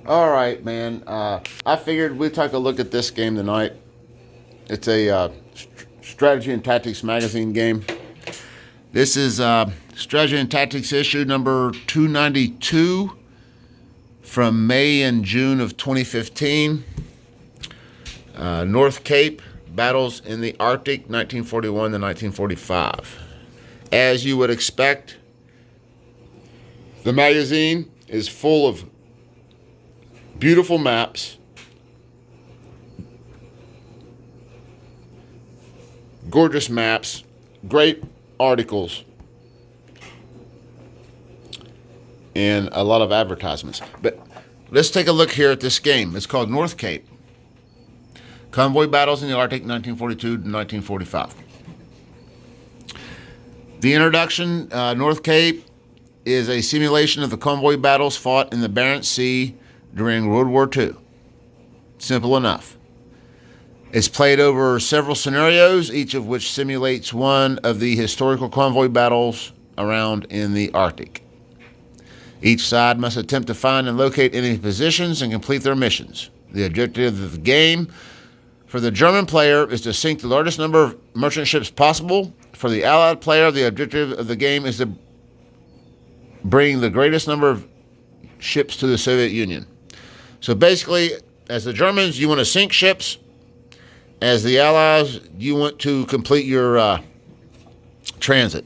All right, man. I figured we'd take a look at this game tonight. It's a strategy and tactics magazine game. This is strategy and tactics issue number 292 from May and June of 2015. North Cape battles in the Arctic, 1941 to 1945. As you would expect, the magazine is full of beautiful maps, gorgeous maps, great articles, and a lot of advertisements. But let's take a look here at this game. It's called North Cape. Convoy battles in the Arctic, 1942 to 1945. The introduction, North Cape is a simulation of the convoy battles fought in the Barents Sea during World War II. Simple enough. It's played over several scenarios, each of which simulates one of the historical convoy battles around in the Arctic. Each side must attempt to find and locate enemy positions and complete their missions. The objective of the game for the German player is to sink the largest number of merchant ships possible. For the Allied player, the objective of the game is to bring the greatest number of ships to the Soviet Union. So basically, as the Germans, you want to sink ships. As the Allies, you want to complete your transit.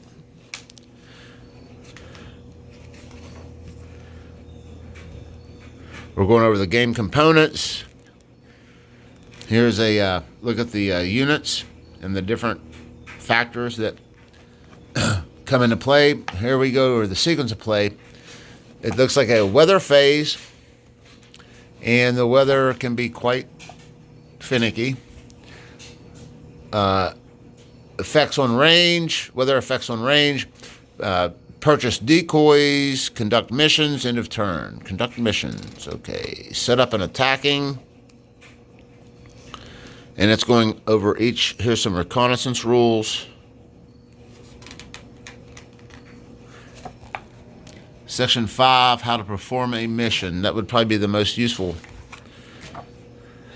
We're going over the game components. Here's a look at the units and the different factors that come into play. Here we go over the sequence of play. It looks like a weather phase, and the weather can be quite finicky. Effects on range, weather effects on range, purchase decoys, conduct missions, end of turn. Conduct missions, okay. Set up and attacking. And it's going over each. Here's some reconnaissance rules. Section 5, how to perform a mission. That would probably be the most useful.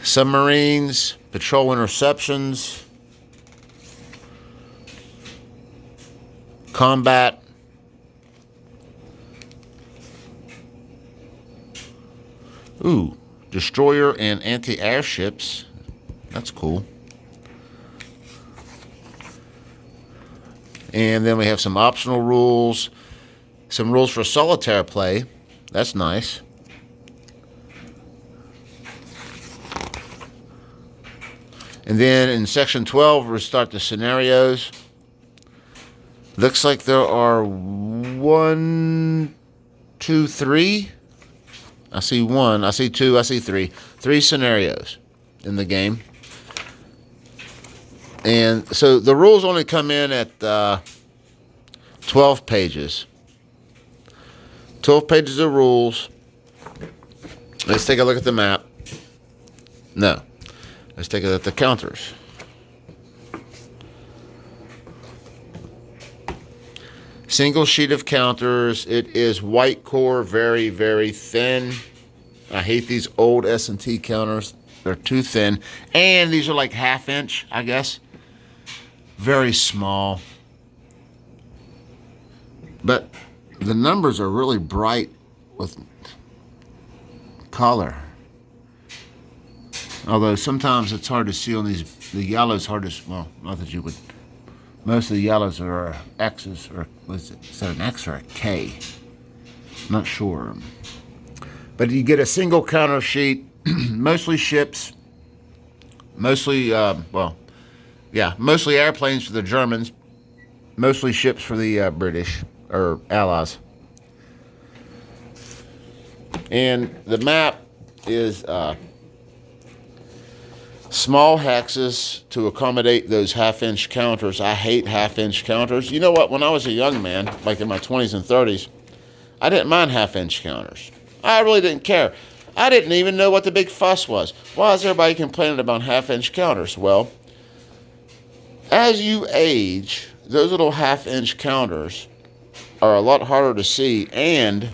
Submarines, patrol interceptions, combat, destroyer and anti-airships. That's cool. And then we have some optional rules, some rules for solitaire play. That's nice. And then in section 12, we'll start the scenarios. Looks like there are 1, 2, 3. I see 1, I see 2, I see 3. 3 scenarios in the game. And so the rules only come in at 12 pages. 12 pages of rules. Let's take a look at the map. No. Let's take a look at the counters. Single sheet of counters. It is white core, very, very thin. I hate these old S&T counters. They're too thin. And these are like 1/2 inch, I guess. Very small. But the numbers are really bright with color. Although sometimes it's hard to see on these. The yellow's hard to, well, not that you would. Most of the yellows are X's, or was it? Is that an X or a K? Not sure. But you get a single counter sheet, mostly ships, mostly, mostly airplanes for the Germans, mostly ships for the British, or Allies. And the map is small hexes to accommodate those 1/2 inch counters. I hate 1/2 inch counters. You know what? When I was a young man, like in my 20s and 30s, I didn't mind 1/2 inch counters. I really didn't care. I didn't even know what the big fuss was. Why is everybody complaining about 1/2 inch counters? Well, as you age, those little 1/2 inch counters are a lot harder to see, and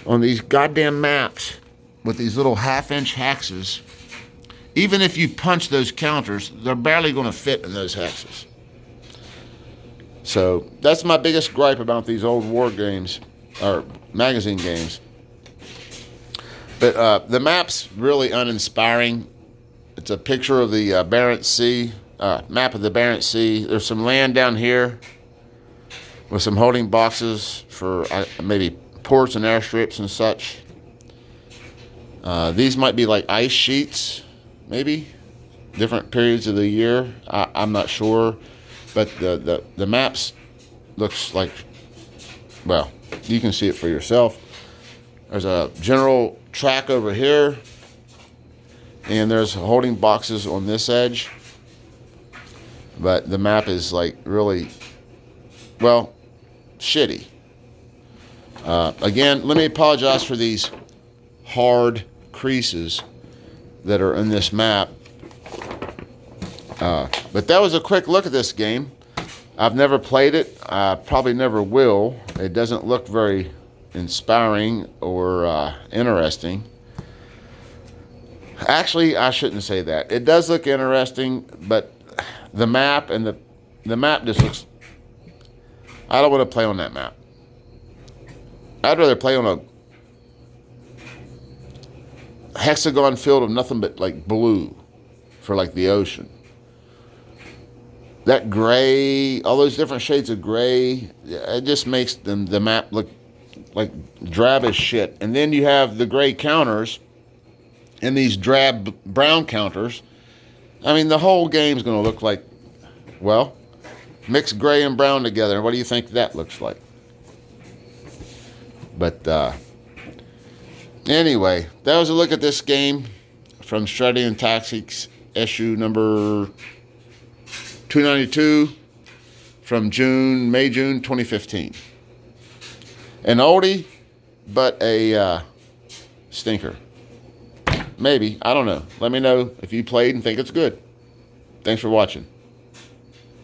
on these goddamn maps, with these little half-inch hexes. Even if you punch those counters, they're barely going to fit in those hexes. So that's my biggest gripe about these old war games, or magazine games. But the map's really uninspiring. It's a picture of the Barents Sea, map of the Barents Sea. There's some land down here with some holding boxes for maybe ports and airstrips and such. These might be like ice sheets, maybe. Different periods of the year. I'm not sure. But the maps looks like, well, you can see it for yourself. There's a general track over here, and there's holding boxes on this edge. But the map is like really, well, shitty. Again, let me apologize for these hard creases that are in this map. But that was a quick look at this game. I've never played it. I probably never will. It doesn't look very inspiring or interesting. Actually, I shouldn't say that. It does look interesting, but the map and the map just looks... I don't want to play on that map. I'd rather play on a hexagon field of nothing but like blue for like the ocean. That gray, all those different shades of gray, it just makes the map look like drab as shit. And then you have the gray counters and these drab brown counters. I mean, the whole game's going to look like, well, mix gray and brown together. What do you think that looks like? But anyway, that was a look at this game from Strategy & Tactics, issue number 292 from May-June 2015. An oldie, but a stinker. Maybe. I don't know. Let me know if you played and think it's good. Thanks for watching.